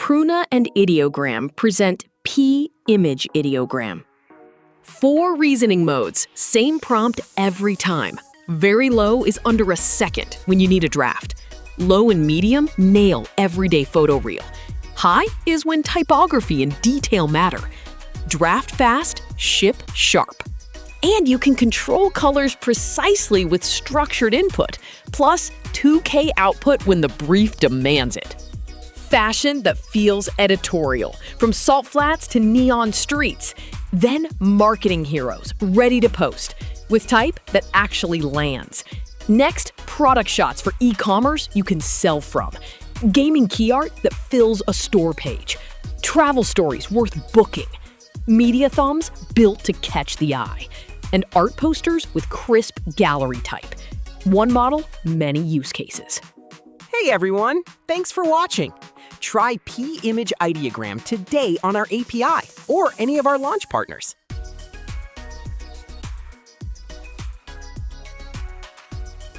Pruna and Ideogram present P-Image-Ideogram. 4 reasoning modes, same prompt every time. Very low is under a second when you need a draft. Low and medium nail everyday photo reel. High is when typography and detail matter. Draft fast, ship sharp. And you can control colors precisely with structured input, plus 2K output when the brief demands it. Fashion that feels editorial, from salt flats to neon streets. Then marketing heroes, ready to post, with type that actually lands. Next, product shots for e-commerce you can sell from. Gaming key art that fills a store page. Travel stories worth booking. Media thumbs built to catch the eye. And art posters with crisp gallery type. One model, many use cases. Hey everyone, thanks for watching. Try P-Image-Ideogram today on our API or any of our launch partners.